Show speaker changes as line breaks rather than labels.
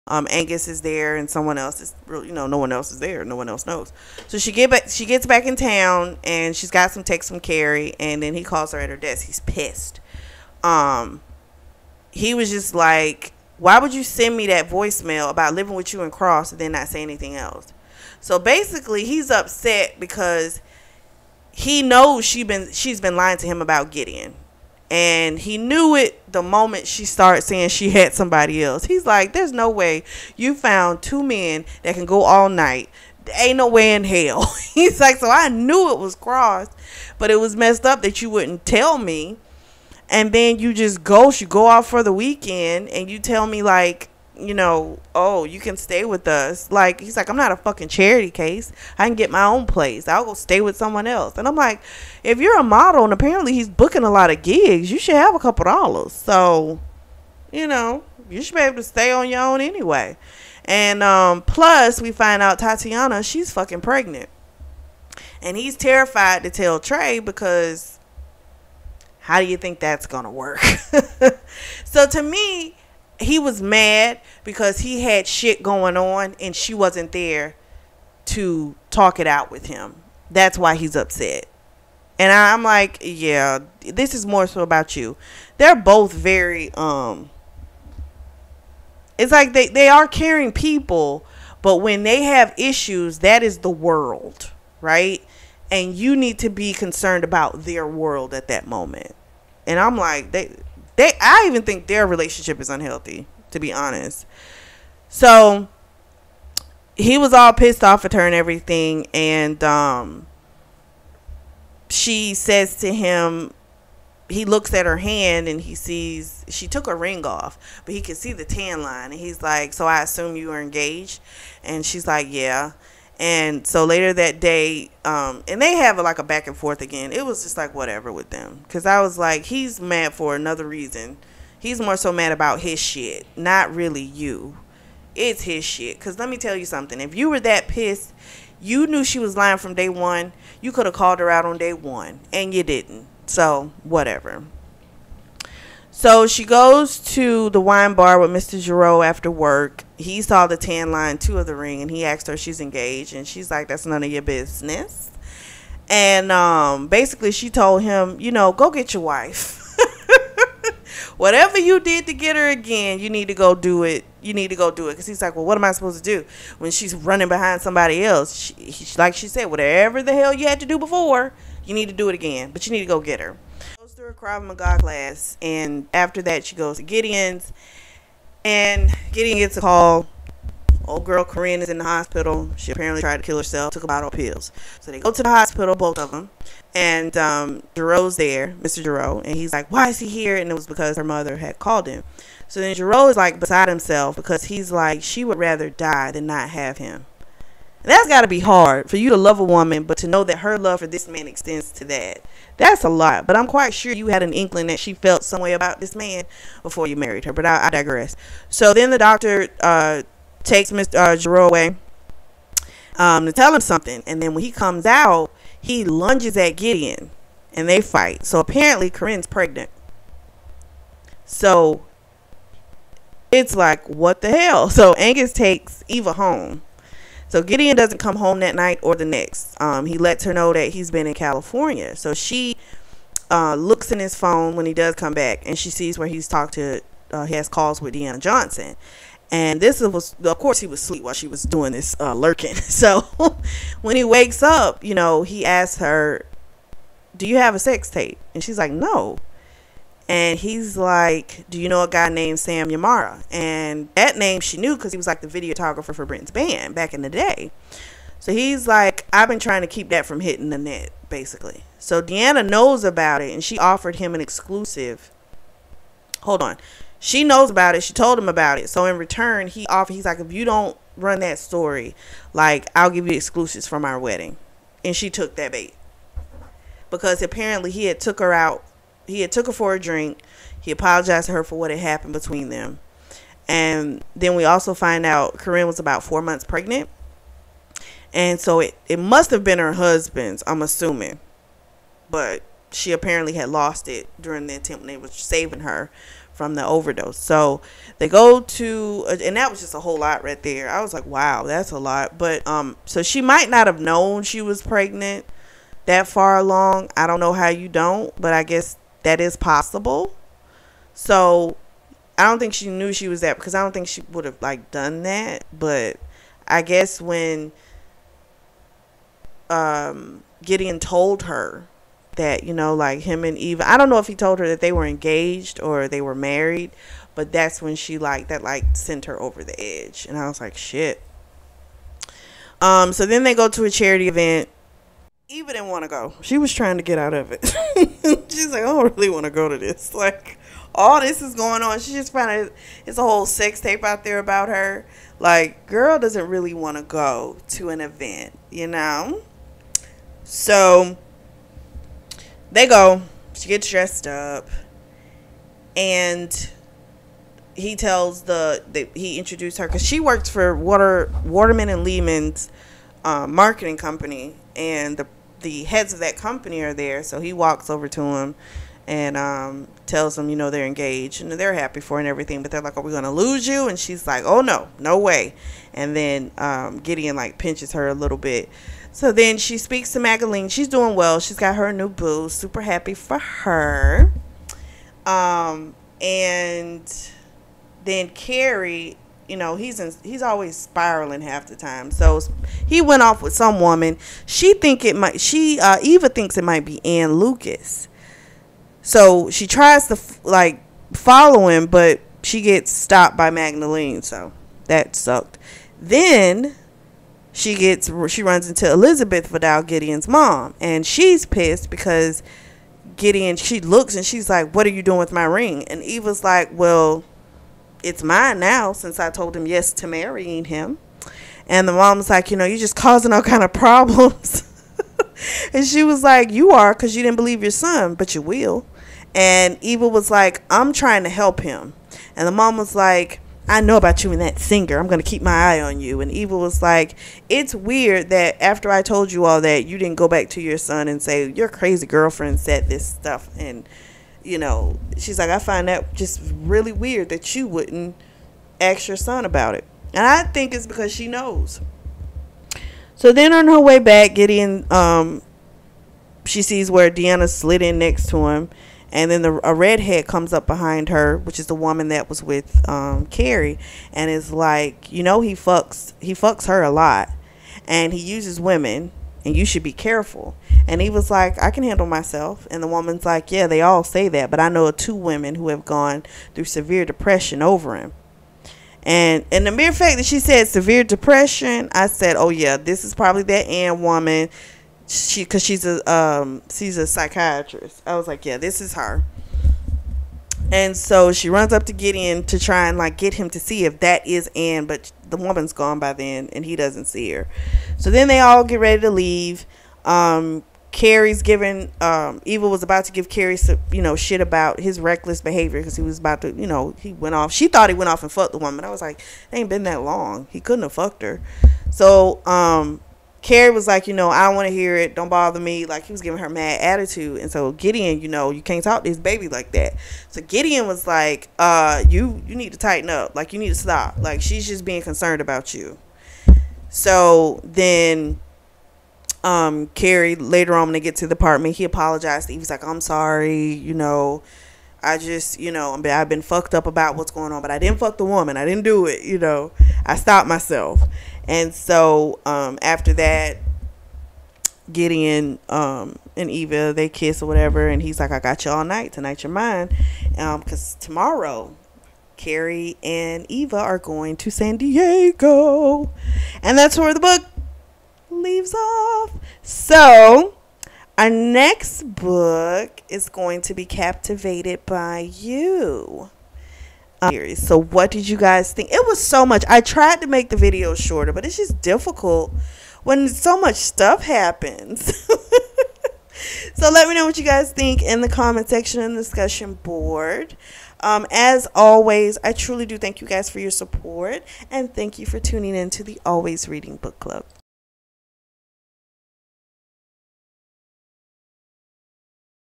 Angus is there, and someone else is, no one else is there. No one else knows. So she gets back in town, and she's got some text from Carrie, and then he calls her at her desk. He's pissed. He was just like, why would you send me that voicemail about living with you and Cross and then not say anything else? So basically, he's upset because he knows she's been lying to him about Gideon. And he knew it the moment she started saying she had somebody else. He's like, there's no way you found two men that can go all night. There ain't no way in hell. He's like, so I knew it was Cross, but it was messed up that you wouldn't tell me. And then you go out for the weekend and you tell me, like, oh, you can stay with us. Like, he's like, I'm not a fucking charity case. I can get my own place. I'll go stay with someone else. And I'm like, if you're a model and apparently he's booking a lot of gigs, you should have a couple dollars. So, you should be able to stay on your own anyway. And plus, we find out Tatiana, she's fucking pregnant. And he's terrified to tell Trey because how do you think that's going to work? So to me, he was mad because he had shit going on and she wasn't there to talk it out with him. That's why he's upset. And I'm like, yeah, this is more so about you. They're both very, it's like they are caring people, but when they have issues, that is the world, right? And you need to be concerned about their world at that moment. And I'm like, I even think their relationship is unhealthy, to be honest. So he was all pissed off at her and everything. And she says to him, he looks at her hand and he sees she took her ring off, but he can see the tan line. And he's like, so I assume you were engaged? And she's like, yeah. And so later that day, and they have like a back and forth again. It was just like whatever with them. Because I was like, he's mad for another reason. He's more so mad about his shit, not really you. It's his shit. Because let me tell you something. If you were that pissed, you knew she was lying from day one. You could have called her out on day one. And you didn't. So, whatever. So she goes to the wine bar with Mr. Giroux after work. He saw the tan line 2 of the ring and he asked her if she's engaged. And she's like, that's none of your business. And basically she told him, go get your wife. Whatever you did to get her again, you need to go do it. You need to go do it. Because he's like, well, what am I supposed to do when she's running behind somebody else? Like she said, whatever the hell you had to do before, you need to do it again. But you need to go get her. Goes through a Krav Maga class. And after that, she goes to Gideon's. And Gideon gets a call. Old girl Corinne is in the hospital. She apparently tried to kill herself. Took a bottle of pills. So they go to the hospital, both of them. And Giroux's there, Mr. Giroux. And he's like, why is he here? And it was because her mother had called him. So then Giroux is like beside himself because he's like, she would rather die than not have him. And that's got to be hard for you to love a woman, but to know that her love for this man extends to that. That's a lot. But I'm quite sure you had an inkling that she felt some way about this man before you married her. But I digress. So then the doctor takes Mr. Giroux away to tell him something. And then when he comes out, he lunges at Gideon and they fight. So apparently Corinne's pregnant. So it's like, what the hell? So Angus takes Eva home. So Gideon doesn't come home that night or the next. He lets her know that he's been in California. So she looks in his phone when he does come back, and she sees where he's talked to, he has calls with Deanna Johnson. And this was, of course, he was asleep while she was doing this lurking. So when he wakes up, he asks her, do you have a sex tape? And she's like, no. And he's like, do you know a guy named Sam Yamara? And that name she knew because he was like the videographer for Britney's band back in the day. So he's like, I've been trying to keep that from hitting the net, basically. So Deanna knows about it, and she offered him an exclusive. Hold on. She knows about it. She told him about it. So in return, he's like, if you don't run that story, like, I'll give you exclusives from our wedding. And she took that bait. Because apparently he had took her out. He had took her for a drink. He apologized to her for what had happened between them. And then we also find out Corinne was about 4 months pregnant. And so it must have been her husband's, I'm assuming. But she apparently had lost it during the attempt when they were saving her from the overdose. So they go to, and that was just a whole lot right there. I was like, wow, that's a lot. But so she might not have known she was pregnant that far along. I don't know how you don't, but I guess that is possible. So I don't think she knew she was that, because I don't think she would have like done that. But I guess when Gideon told her that, you know, like him and Eva, I don't know if he told her that they were engaged or they were married, but that's when she like that like sent her over the edge. And I was like, shit. So then they go to a charity event. Eva didn't want to go. She was trying to get out of it. She's like, I don't really want to go to this. Like, all this is going on. She just found out it's a whole sex tape out there about her. Like, girl doesn't really want to go to an event, you know? So they go. She gets dressed up. And he tells he introduced her, because she works for Waterman and Lehman's marketing company. And the heads of that company are there. So he walks over to him and tells them, you know, they're engaged and they're happy for her and everything, but they're like, are we gonna lose you? And she's like, oh no way. And then Gideon like pinches her a little bit. So then she speaks to Magdalene. She's doing well. She's got her new boo. Super happy for her. And then Carrie, you know, he's always spiraling half the time. So he went off with some woman. Eva thinks it might be Ann Lucas. So she tries to like follow him, but she gets stopped by Magdalene. So that sucked. Then she runs into Elizabeth Vidal, Gideon's mom, and she's pissed because she looks and she's like, what are you doing with my ring? And Eva's like, well, it's mine now since I told him yes to marrying him. And the mom's like, you know, you're just causing all kind of problems. And she was like, you are, because you didn't believe your son, but you will. And Eva was like, I'm trying to help him. And the mom was like, I know about you and that singer. I'm going to keep my eye on you. And Eva was like, it's weird that after I told you all that, you didn't go back to your son and say, your crazy girlfriend said this stuff. And, you know, she's like, I find that just really weird that you wouldn't ask your son about it. And I think it's because she knows. So then on her way back, Gideon, she sees where Deanna slid in next to him. And then a redhead comes up behind her, which is the woman that was with Carrie, and is like, you know, he fucks her a lot, and he uses women, and you should be careful. And he was like, I can handle myself. And the woman's like, yeah, they all say that, but I know of 2 women who have gone through severe depression over him. And the mere fact that she said severe depression, I said, oh yeah, this is probably that Ann woman. Because she's a psychiatrist. I was like, yeah, this is her. And so she runs up to Gideon to try and like get him to see if that is Ann, but the woman's gone by then and he doesn't see her. So then they all get ready to leave. Carrie's giving Eva was about to give Carrie some, you know, shit about his reckless behavior, because he was about to, you know, he went off. She thought he went off and fucked the woman. I was like, it ain't been that long. He couldn't have fucked her. So Carrie was like, you know, I don't want to hear it. Don't bother me. Like, he was giving her mad attitude. And so Gideon, you know, you can't talk to his baby like that. So Gideon was like, you need to tighten up. Like, you need to stop. Like, she's just being concerned about you. So then Carrie, later on when they get to the apartment, he apologized. He was like, I'm sorry, you know, I just, you know, I've been fucked up about what's going on, but I didn't fuck the woman. I didn't do it, you know. I stopped myself. And so after that, Gideon and Eva, they kiss or whatever, and he's like, I got you all night. Tonight you're mine. Because tomorrow, Carrie and Eva are going to San Diego. And that's where the book leaves off. So our next book is going to be Captivated by You. So what did you guys think? It was so much. I tried to make the video shorter, but it's just difficult when so much stuff happens. So let me know what you guys think in the comment section and discussion board. As always, I truly do thank you guys for your support, and thank you for tuning in to the Always Reading Book Club.